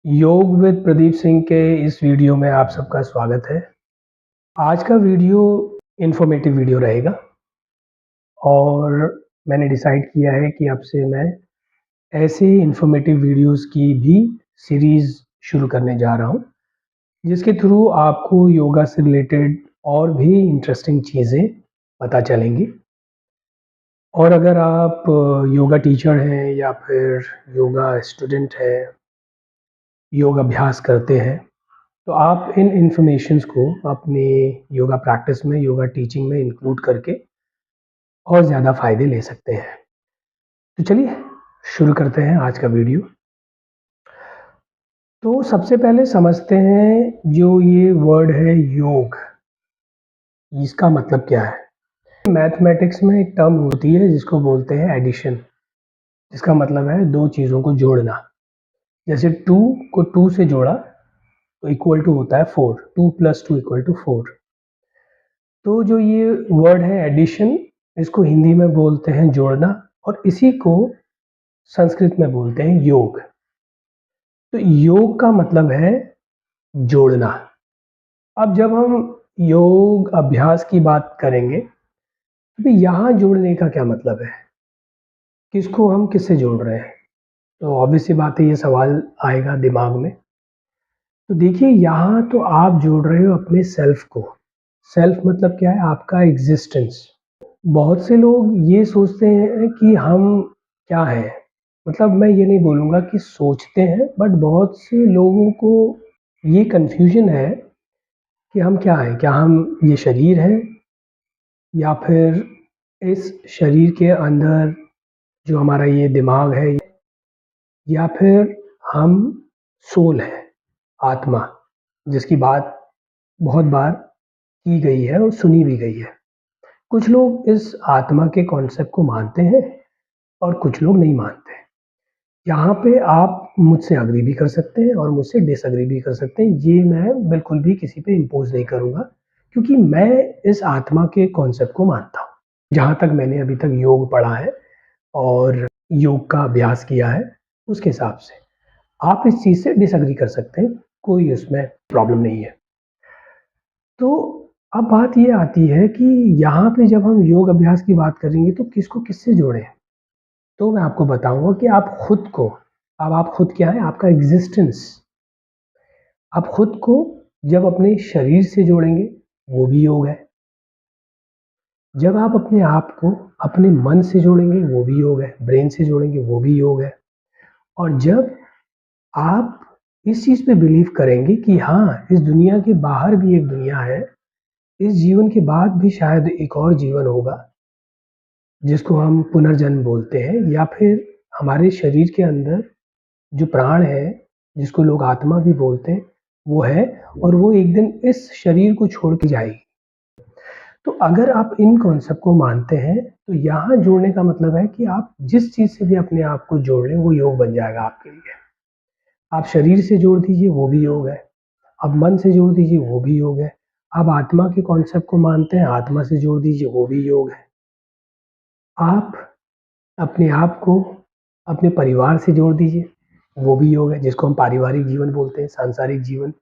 योग विद प्रदीप सिंह के इस वीडियो में आप सबका स्वागत है। आज का वीडियो इन्फॉर्मेटिव वीडियो रहेगा और मैंने डिसाइड किया है कि अब से मैं ऐसे इन्फॉर्मेटिव वीडियोस की भी सीरीज़ शुरू करने जा रहा हूँ, जिसके थ्रू आपको योगा से रिलेटेड और भी इंटरेस्टिंग चीज़ें पता चलेंगी। और अगर आप योगा टीचर हैं या फिर योगा स्टूडेंट हैं, योग अभ्यास करते हैं, तो आप इन इन्फॉर्मेशंस को अपने योगा प्रैक्टिस में, योगा टीचिंग में इंक्लूड करके और ज़्यादा फ़ायदे ले सकते हैं। तो चलिए शुरू करते हैं आज का वीडियो। तो सबसे पहले समझते हैं जो ये वर्ड है योग, इसका मतलब क्या है? मैथमेटिक्स में एक टर्म होती है जिसको बोलते हैं एडिशन, जिसका मतलब है दो चीज़ों को जोड़ना। जैसे 2 को 2 से जोड़ा तो इक्वल टू होता है 4, 2 + 2 = 4। तो जो ये वर्ड है एडिशन, इसको हिंदी में बोलते हैं जोड़ना और इसी को संस्कृत में बोलते हैं योग। तो योग का मतलब है जोड़ना। अब जब हम योग अभ्यास की बात करेंगे, तो यहाँ जोड़ने का क्या मतलब है? किसको हम किससे जोड़ रहे हैं? तो ऑब्वियस सी बात है, ये सवाल आएगा दिमाग में। तो देखिए, यहाँ तो आप जोड़ रहे हो अपने सेल्फ को। सेल्फ मतलब क्या है? आपका एग्ज़िस्टेंस। बहुत से लोग ये सोचते हैं कि हम क्या हैं? मतलब मैं ये नहीं बोलूँगा कि सोचते हैं, बट बहुत से लोगों को ये कन्फ्यूज़न है कि हम क्या हैं? क्या हम ये शरीर हैं? या फिर इस शरीर के अंदर जो हमारा ये दिमाग है, या फिर हम सोल हैं, आत्मा, जिसकी बात बहुत बार की गई है और सुनी भी गई है। कुछ लोग इस आत्मा के कॉन्सेप्ट को मानते हैं और कुछ लोग नहीं मानते। यहाँ पे आप मुझसे एग्री भी कर सकते हैं और मुझसे डिसएग्री भी कर सकते हैं। ये मैं बिल्कुल भी किसी पे इम्पोज़ नहीं करूँगा, क्योंकि मैं इस आत्मा के कॉन्सेप्ट को मानता हूँ। जहाँ तक मैंने अभी तक योग पढ़ा है और योग का अभ्यास किया है, उसके हिसाब से। आप इस चीज़ से डिसएग्री कर सकते हैं, कोई उसमें प्रॉब्लम नहीं है। तो अब बात ये आती है कि यहाँ पे जब हम योग अभ्यास की बात करेंगे तो किसको किससे जोड़ें? तो मैं आपको बताऊँगा कि आप खुद को, अब आप खुद क्या है? आपका एग्ज़िस्टेंस। आप खुद को जब अपने शरीर से जोड़ेंगे, वो भी योग है। जब आप अपने आप को अपने मन से जोड़ेंगे, वो भी योग है। ब्रेन से जोड़ेंगे, वो भी योग है। और जब आप इस चीज़ पे बिलीव करेंगे कि हाँ, इस दुनिया के बाहर भी एक दुनिया है, इस जीवन के बाद भी शायद एक और जीवन होगा, जिसको हम पुनर्जन्म बोलते हैं, या फिर हमारे शरीर के अंदर जो प्राण है, जिसको लोग आत्मा भी बोलते हैं, वो है और वो एक दिन इस शरीर को छोड़ के जाएगी। तो अगर आप इन कॉन्सेप्ट को मानते हैं, तो यहाँ जोड़ने का मतलब है कि आप जिस चीज़ से भी अपने आप को जोड़ लें, वो योग बन जाएगा आपके लिए। आप शरीर से जोड़ दीजिए, वो भी योग है। आप मन से जोड़ दीजिए, वो भी योग है। आप आत्मा के कॉन्सेप्ट को मानते हैं, आत्मा से जोड़ दीजिए, वो भी योग है। आप अपने आप को अपने परिवार से जोड़ दीजिए, वो भी योग है, जिसको हम पारिवारिक जीवन बोलते हैं, सांसारिक जीवन।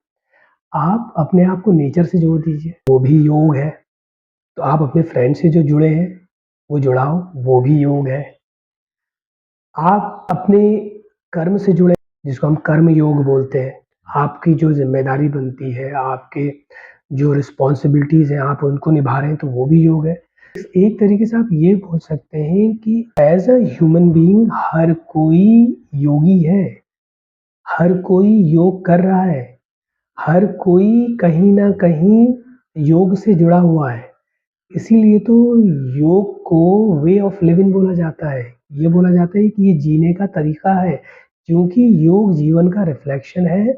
आप अपने आप को नेचर से जोड़ दीजिए, वो भी योग है। तो आप अपने फ्रेंड से जो जुड़े हैं, वो जुड़ाव, वो भी योग है। आप अपने कर्म से जुड़े, जिसको हम कर्म योग बोलते हैं। आपकी जो ज़िम्मेदारी बनती है, आपके जो रिस्पॉन्सिबिलिटीज़ हैं, आप उनको निभा रहे हैं, तो वो भी योग है। एक तरीके से आप ये बोल सकते हैं कि एज़ अ ह्यूमन बीइंग हर कोई योगी है, हर कोई योग कर रहा है, हर कोई कहीं न कहीं योग से जुड़ा हुआ है। इसीलिए तो योग को वे ऑफ लिविंग बोला जाता है। ये बोला जाता है कि ये जीने का तरीका है, क्योंकि योग जीवन का रिफ्लेक्शन है।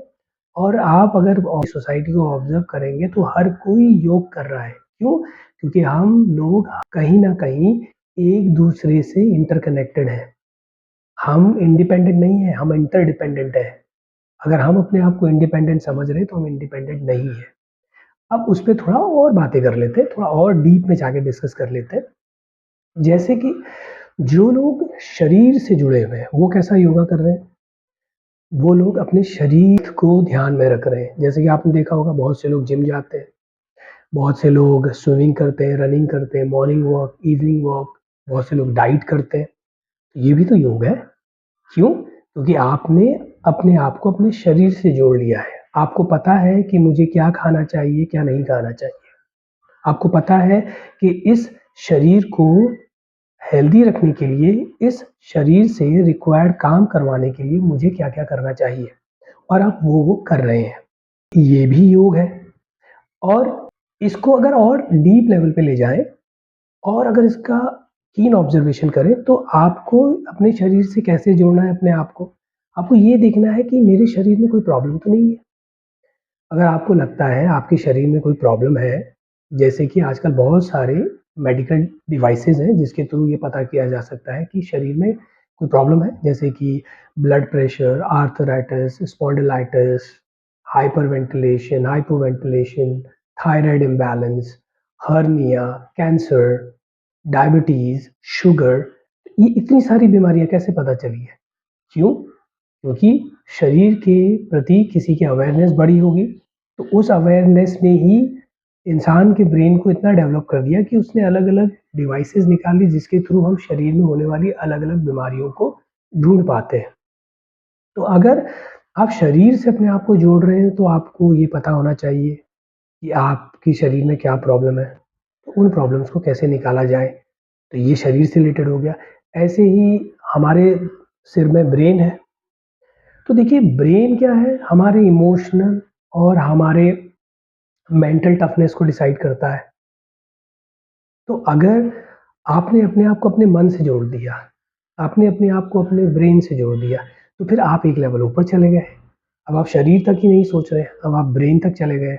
और आप अगर सोसाइटी को ऑब्ज़र्व करेंगे तो हर कोई योग कर रहा है। क्यों? क्योंकि हम लोग कहीं न कहीं एक-दूसरे से इंटरकनेक्टेड हैं। हम इंडिपेंडेंट नहीं हैं, हम इंटरडिपेंडेंट हैं। अगर हम अपने आप को इंडिपेंडेंट समझ रहे हैं, तो हम इंडिपेंडेंट नहीं हैं। अब उस पे थोड़ा और बातें कर लेते हैं, थोड़ा और डीप में जाके डिस्कस कर लेते हैं। जैसे कि जो लोग शरीर से जुड़े हुए हैं, वो कैसा योगा कर रहे हैं? वो लोग अपने शरीर को ध्यान में रख रहे हैं। जैसे कि आपने देखा होगा बहुत से लोग जिम जाते हैं, बहुत से लोग स्विमिंग करते हैं, रनिंग करते हैं, मॉर्निंग वॉक, इवनिंग वॉक, बहुत से लोग डाइट करते हैं। ये भी तो योग है। क्यों? क्योंकि आपने अपने आप को अपने शरीर से जोड़ लिया है। आपको पता है कि मुझे क्या खाना चाहिए, क्या नहीं खाना चाहिए। आपको पता है कि इस शरीर को हेल्दी रखने के लिए, इस शरीर से रिक्वायर्ड काम करवाने के लिए मुझे क्या-क्या करना चाहिए और आप वो कर रहे हैं। ये भी योग है। और इसको अगर और डीप लेवल पे ले जाएँ और अगर इसका कीन ऑब्ज़र्वेशन करें तो आपको अपने शरीर से कैसे जोड़ना है अपने आप को? आपको ये देखना है कि मेरे शरीर में कोई प्रॉब्लम तो नहीं है। अगर आपको लगता है आपके शरीर में कोई प्रॉब्लम है, जैसे कि आजकल बहुत सारे मेडिकल डिवाइसेज़ हैं जिसके थ्रू ये पता किया जा सकता है कि शरीर में कोई प्रॉब्लम है, जैसे कि blood pressure, arthritis, spondylitis, hyperventilation, hypoventilation, thyroid imbalance, hernia, cancer, diabetes, sugar, ये इतनी सारी बीमारियाँ कैसे पता चली है? क्यों? क्योंकि शरीर के प्रति किसी की अवेयरनेस बढ़ी होगी, तो उस अवेयरनेस ने ही इंसान के ब्रेन को इतना डेवलप कर दिया कि उसने अलग-अलग डिवाइसेज़ निकाली जिसके थ्रू हम शरीर में होने वाली अलग-अलग बीमारियों को ढूँढ पाते हैं। तो अगर आप शरीर से अपने आप को जोड़ रहे हैं, तो आपको ये पता होना चाहिए कि आपके शरीर में क्या प्रॉब्लम है, तो उन प्रॉब्लम्स को कैसे निकाला जाए। तो ये शरीर से रिलेटेड हो गया। ऐसे ही हमारे सिर में ब्रेन है। तो देखिए ब्रेन क्या है, हमारे इमोशनल और हमारे मेंटल टफनेस को डिसाइड करता है। तो अगर आपने अपने आप को अपने मन से जोड़ दिया, आपने अपने आप को अपने ब्रेन से जोड़ दिया, तो फिर आप एक लेवल ऊपर चले गए। अब आप शरीर तक ही नहीं सोच रहे, अब आप ब्रेन तक चले गए।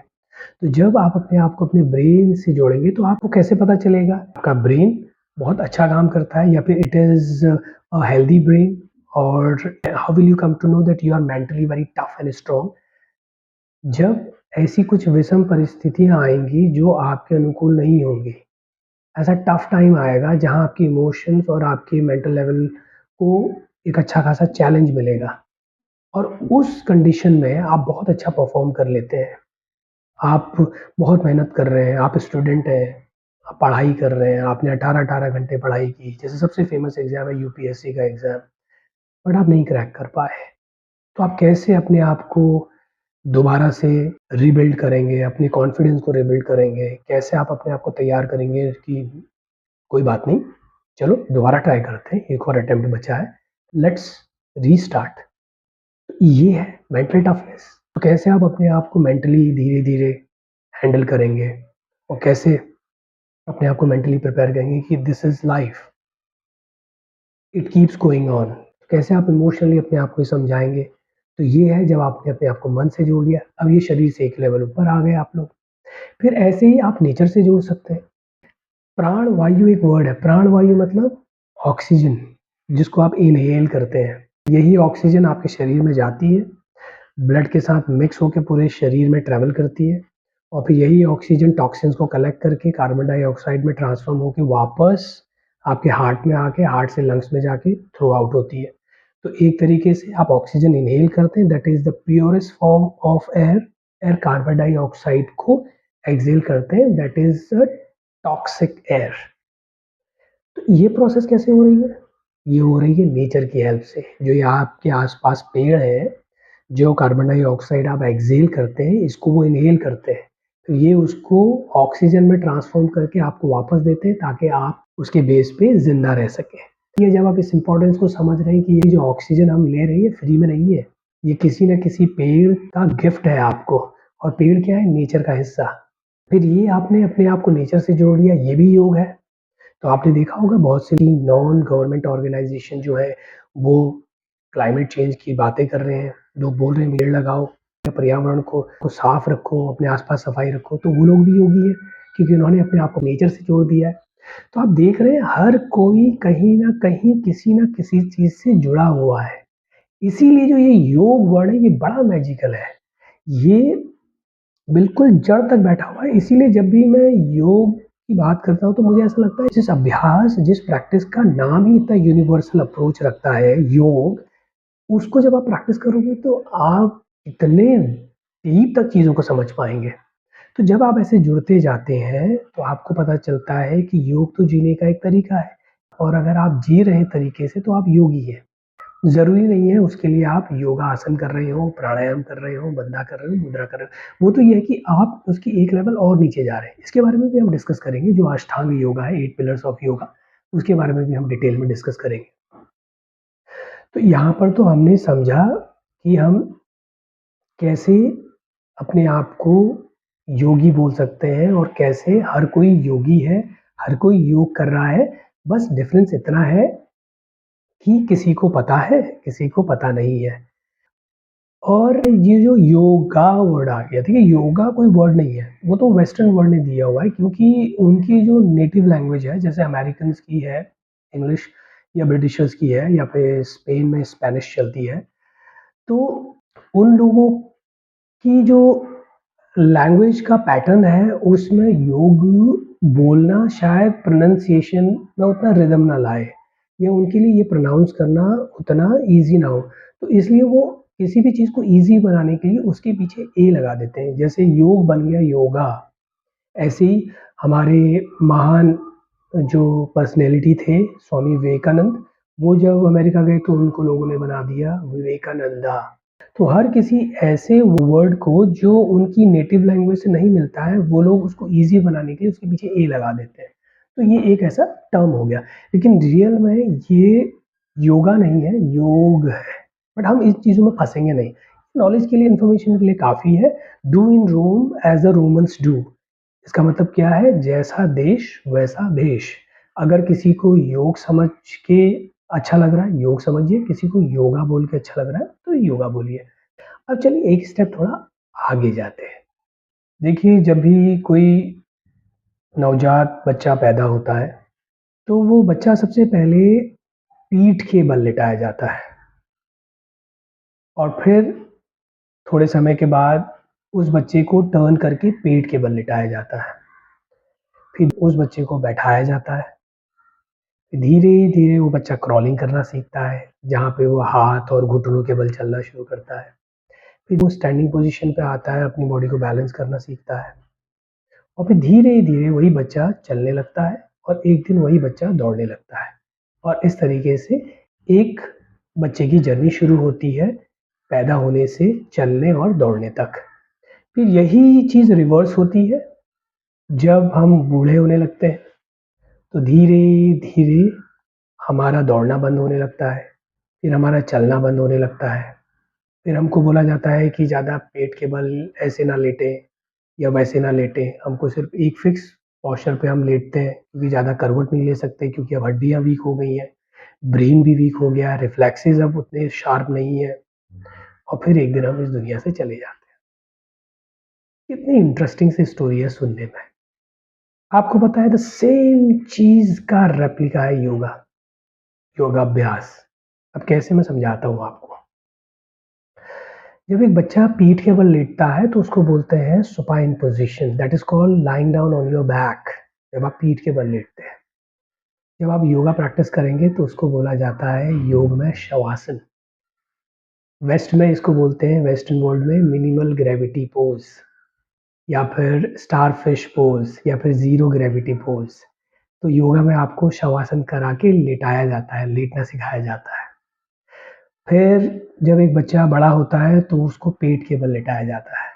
तो जब आप अपने आप को अपने ब्रेन से जोड़ेंगे तो आपको कैसे पता चलेगा आपका ब्रेन बहुत अच्छा काम करता है या फिर it is a healthy brain, और how will you come to know that you are mentally very tough and strong? जब ऐसी कुछ विषम परिस्थितियाँ आएँगी जो आपके अनुकूल नहीं होंगी, ऐसा टफ टाइम आएगा जहाँ आपके इमोशंस और आपके मेंटल लेवल को एक अच्छा खासा चैलेंज मिलेगा और उस कंडीशन में आप बहुत अच्छा परफ़ॉर्म कर लेते हैं। आप बहुत मेहनत कर रहे हैं, आप स्टूडेंट हैं, आप पढ़ाई कर रहे हैं, आपने 18-18 घंटे पढ़ाई की, जैसे सबसे फ़ेमस एग्ज़ाम है यूपीएससी का एग्ज़ाम, बट आप नहीं क्रैक कर पाए। तो आप कैसे अपने आप को दोबारा से रीबिल्ड करेंगे, अपने कॉन्फिडेंस को रीबिल्ड करेंगे, कैसे आप अपने आप को तैयार करेंगे कि कोई बात नहीं, चलो दोबारा ट्राई करते हैं, एक और अटेम्प्ट बचा है, लेट्स रीस्टार्ट। ये है मेंटल टफनेस। तो कैसे आप अपने आप को मेंटली धीरे-धीरे हैंडल करेंगे और कैसे अपने आप को मेंटली प्रिपेयर करेंगे कि this is life, it keeps going on. कैसे आप इमोशनली अपने आप को समझाएँगे? तो ये है जब आपने अपने आप को मन से जोड़ लिया, अब ये शरीर से एक लेवल ऊपर आ गए आप लोग। फिर ऐसे ही आप नेचर से जोड़ सकते हैं। प्राण वायु एक वर्ड है, प्राण वायु मतलब ऑक्सीजन, जिसको आप इनहेल करते हैं। यही ऑक्सीजन आपके शरीर में जाती है, ब्लड के साथ मिक्स होके पूरे शरीर में ट्रैवल करती है और फिर यही ऑक्सीजन टॉक्सिन्स को कलेक्ट करके कार्बन डाइऑक्साइड में ट्रांसफ़ॉर्म होके वापस आपके हार्ट में आके हार्ट से लंग्स में जाके थ्रो आउट होती है। तो एक तरीके से आप ऑक्सीजन इनहेल करते हैं, that is the purest form of air. Air carbon dioxide को एक्सहेल करते हैं, that is a toxic air. तो ये प्रोसेस कैसे हो रही है? ये हो रही है नेचर की हेल्प से। जो ये आपके आस-पास पेड़ हैं, जो कार्बन डाइऑक्साइड आप एक्सहेल करते हैं, इसको वो इनहेल करते हैं। तो ये उसको ऑक्सीजन में ट्रांसफ़ॉर्म करके आपको वापस देते हैं ताकि आप उसके बेस पे ज़िंदा रह सकें। ये जब आप इस इम्पोर्टेंस को समझ रहे हैं कि ये जो ऑक्सीजन हम ले रहे हैं, ये फ्री में नहीं है। ये किसी न किसी पेड़ का गिफ्ट है आपको, और पेड़ क्या है? नेचर का हिस्सा। फिर ये आपने अपने आप को नेचर से जोड़ लिया, ये भी योग है। तो आपने देखा होगा बहुत सी नॉन गवर्नमेंट ऑर्गेनाइज़ेशन जो है, वो क्लाइमेट चेंज की बातें कर रहे हैं। लोग बोल रहे हैं पेड़ लगाओ, पर्यावरण को साफ रखो, अपने आस-पास सफाई रखो, तो वो लोग भी योगी हैं, क्योंकि उन्होंने अपने आप को नेचर से जोड़ दिया है। तो आप देख रहे हैं हर कोई कहीं न कहीं किसी न किसी चीज़ से जुड़ा हुआ है। इसीलिए जो ये योग वर्ड है, ये बड़ा मैजिकल है। ये बिल्कुल जड़ तक बैठा हुआ है, इसीलिए जब भी मैं योग की बात करता हूँ, तो मुझे ऐसा लगता है जिस अभ्यास, जिस प्रैक्टिस का नाम ही इतना यूनिवर्सल अप्रोच रखता है योग, उसको जब आप प्रैक्टिस करोगे तो आप इतने डीप तक चीज़ों को समझ पाएँगे। तो जब आप ऐसे जुड़ते जाते हैं, तो आपको पता चलता है कि योग तो जीने का एक तरीका है और अगर आप जी रहे हैं तरीके से तो आप योगी हैं। ज़रूरी नहीं है उसके लिए आप योगासन कर रहे हो, प्राणायाम कर रहे हो, बंधा कर रहे हो, मुद्रा कर रहे हो। वो तो ये है कि आप उसकी एक लेवल और नीचे जा रहे हैं। इसके बारे में भी हम डिस्कस करेंगे जो अष्टांग योगा है, 8 पिलर्स ऑफ योगा, उसके बारे में भी हम डिटेल में डिस्कस करेंगे। तो यहाँ पर तो हमने समझा कि हम कैसे अपने आप को योगी बोल सकते हैं और कैसे हर कोई योगी है, हर कोई योग कर रहा है। बस डिफ़रेंस इतना है कि किसी को पता है, किसी को पता नहीं है। और ये जो योगा वर्ड आ गया, ठीक है? योगा कोई वर्ड नहीं है, वो तो वेस्टर्न वर्ड ने दिया हुआ है क्योंकि उनकी जो नेटिव लैंग्वेज है, जैसे अमेरिकन्स की है इंग्लिश या ब्रिटिशर्स की है या फिर स्पेन में स्पेनिश चलती है, तो उन लोगों की जो लैंग्वेज का पैटर्न है, उसमें योग बोलना शायद प्रोनंसिएशन में उतना रिदम ना लाए या उनके लिए ये प्रोनाउंस करना उतना ईज़ी ना हो। तो इसलिए वो किसी भी चीज़ को ईज़ी बनाने के लिए उसके पीछे ए लगा देते हैं। जैसे योग बन गया योगा, ऐसे ही हमारे महान जो पर्सनैलिटी थे स्वामी विवेकानंद, वो जब अमेरिका गए तो उनको लोगों ने बना दिया विवेकानंदा। तो हर किसी ऐसे वर्ड को जो उनकी नेटिव लैंग्वेज से नहीं मिलता है, वो लोग उसको ईज़ी बनाने के लिए उसके पीछे ए लगा देते हैं। तो ये एक ऐसा टर्म हो गया। लेकिन रियल में ये योगा नहीं है, योग है। बट हम इस चीज़ों में फँसेंगे नहीं। नॉलेज के लिए, इन्फॉर्मेशन के लिए काफ़ी है। Do in Rome as the Romans do. इसका मतलब क्या है? जैसा देश वैसा भेष। अगर किसी को योग समझ के अच्छा लग रहा है, योग समझिए, किसी को योगा बोल के अच्छा लग रहा है, तो योगा बोलिए। अब चलिए एक स्टेप थोड़ा आगे जाते हैं। देखिए जब भी कोई नवजात बच्चा पैदा होता है, तो वो बच्चा सबसे पहले पीठ के बल लिटाया जाता है और फिर थोड़े समय के बाद उस बच्चे को टर्न करके पेट के बल लिटाया जाता है। फिर उस बच्चे को बैठाया जाता है। धीरे-धीरे वो बच्चा क्रॉलिंग करना सीखता है, जहाँ पे वो हाथ और घुटनों के बल चलना शुरू करता है। फिर वो स्टैंडिंग पोज़ीशन पे आता है, अपनी बॉडी को बैलेंस करना सीखता है। और फिर धीरे-धीरे वही बच्चा चलने लगता है और एक दिन वही बच्चा दौड़ने लगता है। और इस तरीके से एक बच्चे की जर्नी शुरू होती है, पैदा होने से चलने और दौड़ने तक। फिर यही चीज़ रिवर्स होती है, जब हम बूढ़े होने लगते हैं, तो धीरे-धीरे हमारा दौड़ना बंद होने लगता है, फिर हमारा चलना बंद होने लगता है। फिर हमको बोला जाता है कि ज़्यादा पेट के बल ऐसे ना लेटें या वैसे ना लेटें, हमको सिर्फ़ एक फ़िक्स पोस्चर पे हम लेटते हैं क्योंकि ज़्यादा करवट नहीं ले सकते क्योंकि अब हड्डियाँ वीक हो गई हैं, ब्रेन भी वीक हो गया है, रिफ्लेक्सेस अब उतने शार्प नहीं है और फिर एक दिन हम इस दुनिया से चले जाते हैं। कितनी इंटरेस्टिंग सी स्टोरी है सुनने में। आपको पता है द सेम चीज़ का रेप्लिका है योगा, योगाभ्यास। अब कैसे मैं समझाता हूँ आपको। जब एक बच्चा पीठ के बल लेटता है तो उसको बोलते हैं supine position that is called lying down on your back. जब आप पीठ के बल लेटते हैं। जब आप योगा प्रैक्टिस करेंगे तो उसको बोला जाता है योग में शवासन। वेस्ट में इसको बोलते हैं वेस्टर्न वर्ल्ड में मिनिमल ग्रेविटी पोज़ या फिर स्टारफिश पोज़ या फिर ज़ीरो ग्रेविटी पोज़। तो योगा में आपको शवासन करा के लेटाया जाता है, लेटना सिखाया जाता है। फिर जब एक बच्चा बड़ा होता है तो उसको पेट के बल लेटाया जाता है।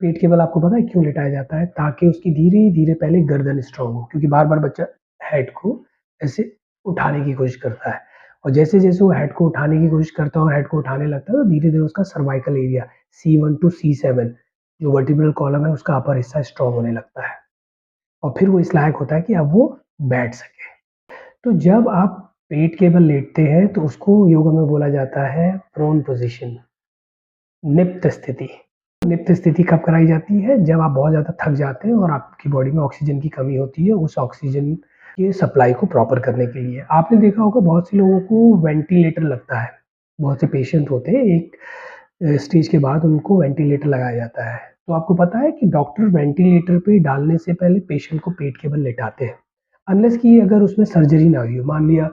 पेट के बल आपको पता है क्यों लेटाया जाता है? ताकि उसकी धीरे-धीरे पहले गर्दन स्ट्रॉन्ग हो क्योंकि बार-बार बच्चा हेड को ऐसे उठाने की कोशिश करता है और जैसे-जैसे वो हेड को उठाने की कोशिश करता है और हेड को उठाने लगता है तो धीरे-धीरे उसका cervical area C1 to C7 जो वर्टिब्रल कॉलम है उसका अपर हिस्सा स्ट्रॉन्ग होने लगता है और फिर वो इस लायक होता है कि अब वो बैठ सके। तो जब आप पेट के बल लेटते हैं तो उसको योगा में बोला जाता है प्रोन पोज़ीशन, निप्त स्थिति। नित्य स्थिति कब कराई जाती है? जब आप बहुत ज़्यादा थक जाते हैं और आपकी बॉडी में ऑक्सीजन की कमी होती है, उस ऑक्सीजन के सप्लाई को प्रॉपर करने के लिए। आपने देखा होगा बहुत से लोगों को वेंटिलेटर लगता है। बहुत से पेशेंट होते हैं, एक स्टेज के बाद उनको वेंटिलेटर लगाया जाता है। तो आपको पता है कि डॉक्टर वेंटिलेटर पे डालने से पहले पेशेंट को पेट के बल लेटाते हैं। अनलेस कि अगर उसमें सर्जरी ना हुई हो। मान लिया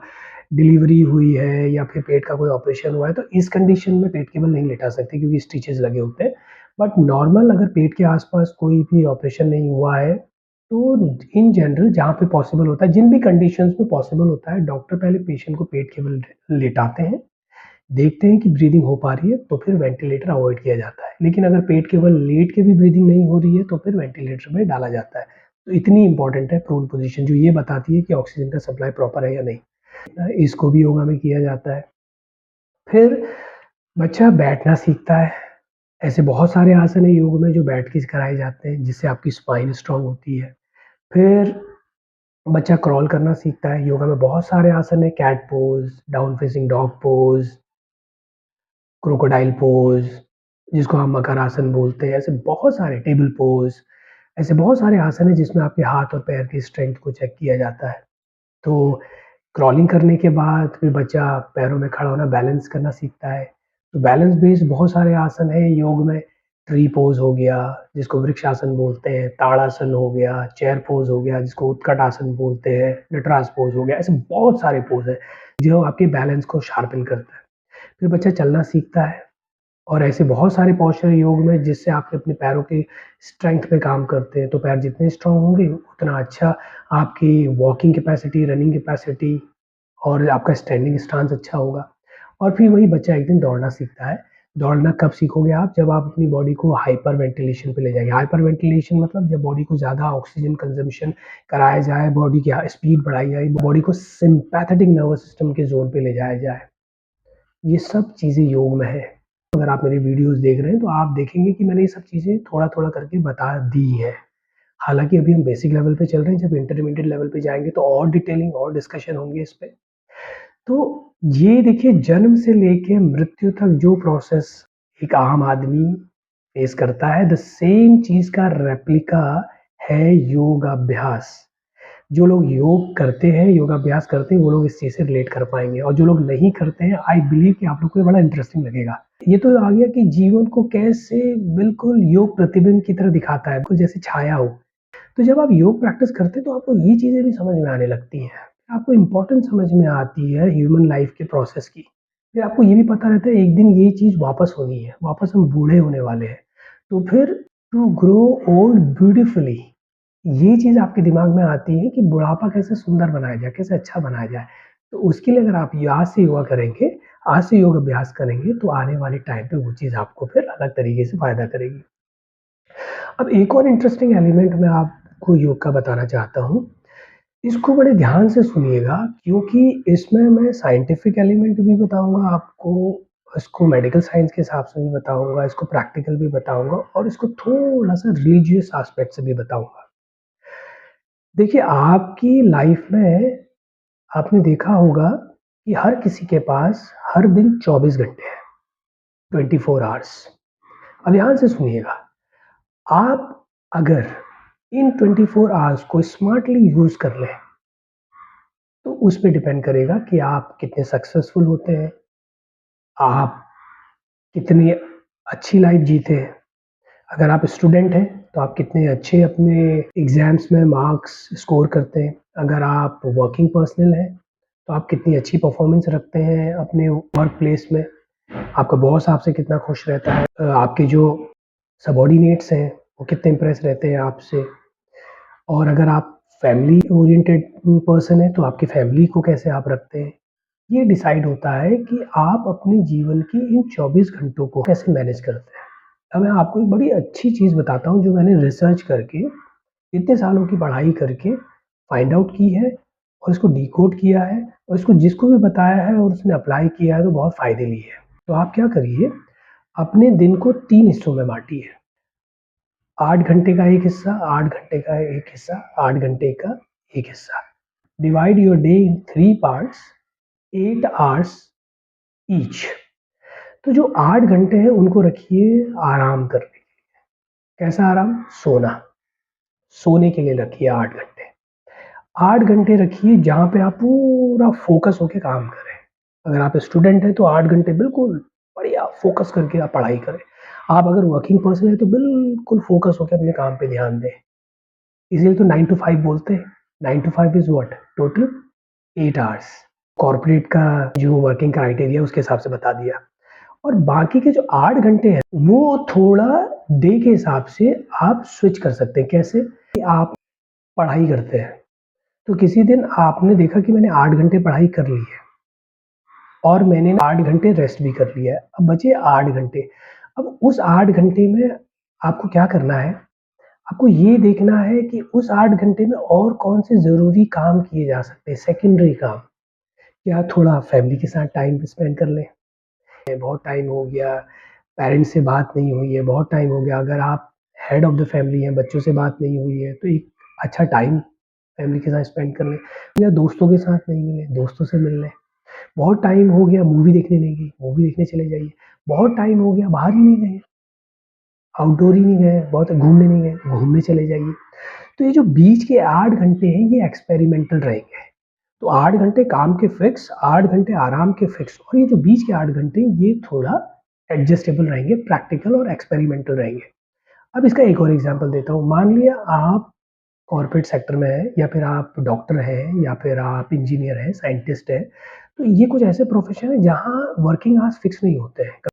डिलीवरी हुई है या फिर पेट का कोई ऑपरेशन हुआ है, तो इस कंडीशन में पेट केबल नहीं लेटा सकते क्योंकि स्टिचेज़ लगे होते हैं। बट नॉर्मल अगर पेट के आस-पास कोई भी ऑपरेशन नहीं हुआ है, तो इन जनरल जहाँ पे पॉसिबल होता है, जिन भी कंडीशंस में पॉसिबल होता है, डॉक्टर पहले पेशेंट को पेट केबल लेटाते हैं, देखते हैं कि ब्रीदिंग हो पा रही है, तो फिर वेंटिलेटर अवॉइड किया जाता है। लेकिन अगर पेट केवल लेट के भी ब्रीदिंग नहीं हो रही है, तो फिर वेंटिलेटर में डाला जाता है। तो इतनी इम्पोर्टेंट है प्रोन पोज़ीशन, जो ये बताती है कि ऑक्सीजन का सप्लाई प्रॉपर है या नहीं। इसको भी योगा में किया जाता है। फिर बच्चा बैठना सीखता है। ऐसे बहुत सारे आसन हैं योग में जो बैठ के कराए जाते हैं, जिससे आपकी स्पाइन स्ट्रॉन्ग होती है। फिर बच्चा क्रॉल करना सीखता है। योगा में बहुत सारे आसन हैं, cat pose, down facing dog pose, crocodile pose, जिसको हम मकर आसन बोलते हैं। ऐसे बहुत सारे टेबल पोज़, ऐसे बहुत सारे आसन हैं जिसमें आपके हाथ और पैर की स्ट्रेंथ को चेक किया जाता है। तो क्रॉलिंग करने के बाद फिर बच्चा पैरों में खड़ा होना, बैलेंस करना सीखता है। तो बैलेंस बेस्ड बहुत सारे आसन हैं योग में। ट्री पोज़ हो गया, जिसको वृक्षासन बोलते हैं, ताड़ासन हो गया, चेयर पोज़ हो गया, जिसको उत्कट आसन बोलते हैं, नटराज पोज़ हो गया। ऐसे बहुत सारे पोज़ हैं, जो आपके बैलेंस को शार्पन करता है। फिर बच्चा चलना सीखता है और ऐसे बहुत सारे पोस्चर योग में जिससे आप अपने पैरों की स्ट्रेंथ पे काम करते हैं। तो पैर जितने स्ट्रॉन्ग होंगे, उतना अच्छा आपकी वॉकिंग कैपेसिटी, रनिंग कैपेसिटी और आपका स्टैंडिंग स्टांस अच्छा होगा। और फिर वही बच्चा एक दिन दौड़ना सीखता है। दौड़ना कब सीखोगे आप? जब आप अपनी बॉडी को हाइपर वेंटिलेशन पे ले जाएँगे। हाइपर वेंटिलेशन मतलब जब बॉडी को ज़्यादा ऑक्सीजन कंज़म्पशन कराया जाए, बॉडी की स्पीड बढ़ाई जाए, बॉडी को सिम्पैथेटिक नर्वस सिस्टम के ज़ोन पे ले जाया जाए। ये सब चीज़ें योग में है। अगर आप मेरी वीडियोज़ देख रहे हैं, तो आप देखेंगे कि मैंने ये सब चीज़ें थोड़ा-थोड़ा करके बता दी हैं। हालाँकि अभी हम बेसिक लेवल पे चल रहे हैं, जब इंटरमीडिएट लेवल पे जाएँगे तो और डिटेलिंग और डिस्कशन होंगे इस पे। तो ये देखिए जन्म से लेके मृत्यु तक जो प्रोसेस एक आम आदमी फेस करता है, द सेम चीज़ का रेप्लिका है योगाभ्यास। जो लोग योग करते हैं, योगाभ्यास करते हैं, वो लोग इस चीज़ से रिलेट कर पाएँगे और जो लोग नहीं करते हैं, आई बिलीव कि आप लोग को ये बड़ा इंटरेस्टिंग लगेगा। ये तो आ गया कि जीवन को कैसे बिल्कुल योग प्रतिबिंब की तरह दिखाता है, बिल्कुल जैसे छाया हो। तो जब आप योग प्रैक्टिस करते हैं, तो आपको ये चीज़ें भी समझ में आने लगती हैं। आपको इम्पोर्टेंस समझ में आती है ह्यूमन लाइफ़ के प्रोसेस की। फिर आपको ये भी पता रहता है एक दिन ये चीज़ वापस होनी है, वापस हम बूढ़े होने वाले हैं। तो फिर टू ग्रो ओल्ड ब्यूटीफुली, ये चीज़ आपके दिमाग में आती है कि बुढ़ापा कैसे सुंदर बनाया जाए, कैसे अच्छा बनाया जाए। तो उसके लिए अगर आप आज से योगा करेंगे, आज से योग अभ्यास करेंगे, तो आने वाले टाइम पे वो चीज़ आपको फिर अलग तरीके से फ़ायदा करेगी। अब एक और इंटरेस्टिंग एलिमेंट मैं आपको योग का बताना चाहता हूँ। इसको बड़े ध्यान से सुनिएगा क्योंकि इसमें मैं साइंटिफिक एलिमेंट भी बताऊँगा आपको, इसको मेडिकल साइंस के हिसाब से भी बताऊँगा, इसको प्रैक्टिकल भी बताऊँगा और इसको थोड़ा-सा रिलीजियस एस्पेक्ट से भी बताऊँगा। देखिए, आपकी लाइफ में आपने देखा होगा कि हर किसी के पास हर दिन 24 घंटे हैं, 24 आवर्स। अब ध्यान से सुनिएगा, आप अगर इन 24 आवर्स को स्मार्टली यूज़ कर लें, तो उस पे डिपेंड करेगा कि आप कितने सक्सेसफुल होते हैं, आप कितनी अच्छी लाइफ जीते हैं। अगर आप स्टूडेंट हैं, तो आप कितने अच्छे अपने एग्ज़ाम्स में मार्क्स स्कोर करते हैं। अगर आप वर्किंग पर्सनल हैं, तो आप कितनी अच्छी परफ़ॉर्मेंस रखते हैं अपने वर्क प्लेस में। आपका बॉस आपसे कितना खुश रहता है। आपके जो सबॉर्डिनेट्स हैं, वो कितने इम्प्रेस रहते हैं आपसे। और अगर आप फैमिली ओरिएंटेड पर्सन हैं, तो आपकी फैमिली को कैसे आप रखते हैं। ये डिसाइड होता है कि आप अपने जीवन की इन 24 घंटों को कैसे मैनेज करते हैं। अब मैं आपको एक बड़ी अच्छी चीज़ बताता हूँ जो मैंने रिसर्च करके, इतने सालों की पढ़ाई करके फाइंड आउट की है और इसको डिकोड किया है और इसको जिसको भी बताया है और उसने अप्लाई किया है तो बहुत फ़ायदे लिए हैं। तो आप क्या करिए, अपने दिन को 3 हिस्सों में बाँटिए। 8 घंटे का एक हिस्सा, 8 घंटे का एक हिस्सा, 8 घंटे का एक हिस्सा। Divide your day in 3 parts, 8 hours each. तो जो 8 घंटे हैं उनको रखिए आराम करने के लिए। कैसा आराम? सोना। सोने के लिए रखिए 8 घंटे। 8 घंटे रखिए जहाँ पे आप पूरा फ़ोकस होके काम करें। अगर आप स्टूडेंट हैं तो 8 घंटे बिल्कुल बढ़िया फ़ोकस करके आप पढ़ाई करें। आप अगर वर्किंग पर्सन हैं तो बिल्कुल फ़ोकस होके अपने काम पे ध्यान दें। इसीलिए तो 9 टू 5 बोलते हैं। 9 to 5 is what? Total 8 hours. Corporate का जो वर्किंग क्राइटेरिया उसके हिसाब से बता दिया। और बाकी के जो 8 घंटे हैं, वो थोड़ा डे के हिसाब से आप स्विच कर सकते हैं। कैसे? कि आप पढ़ाई करते हैं, तो किसी दिन आपने देखा कि मैंने 8 घंटे पढ़ाई कर ली है और मैंने 8 घंटे रेस्ट भी कर लिया है, अब बचे 8 घंटे। अब उस 8 घंटे में आपको क्या करना है? आपको ये देखना है कि उस 8 घंटे में और कौन से ज़रूरी काम किए जा सकते हैं, सेकेंडरी काम। या थोड़ा फैमिली के साथ टाइम स्पेंड कर लें। बहुत टाइम हो गया, पेरेंट्स से बात नहीं हुई है, बहुत टाइम हो गया। अगर आप हेड ऑफ़ द फैमिली हैं, बच्चों से बात नहीं हुई है, तो एक अच्छा टाइम फैमिली के साथ स्पेंड कर लें। या दोस्तों के साथ नहीं मिले, दोस्तों से मिल लें। बहुत टाइम हो गया मूवी देखने नहीं गए, मूवी देखने चले जाइए। बहुत टाइम हो गया बाहर ही नहीं गए, आउटडोर ही नहीं गए, बहुत घूमने नहीं गए, घूमने चले जाइए। तो ये जो बीच के 8 घंटे हैं, ये एक्सपेरिमेंटल रहेंगे। तो 8 घंटे काम के फिक्स, 8 घंटे आराम के फिक्स, और ये जो बीच के 8 घंटे ये थोड़ा एडजस्टेबल रहेंगे, प्रैक्टिकल और एक्सपेरिमेंटल रहेंगे। अब इसका एक और एग्ज़ाम्पल देता हूँ। मान लिया आप कॉर्पोरेट सेक्टर में हैं, या फिर आप डॉक्टर हैं, या फिर आप इंजीनियर हैं, साइंटिस्ट हैं। तो ये कुछ ऐसे प्रोफ़ेशन हैं जहाँ वर्किंग आवर्स फिक्स नहीं होते हैं।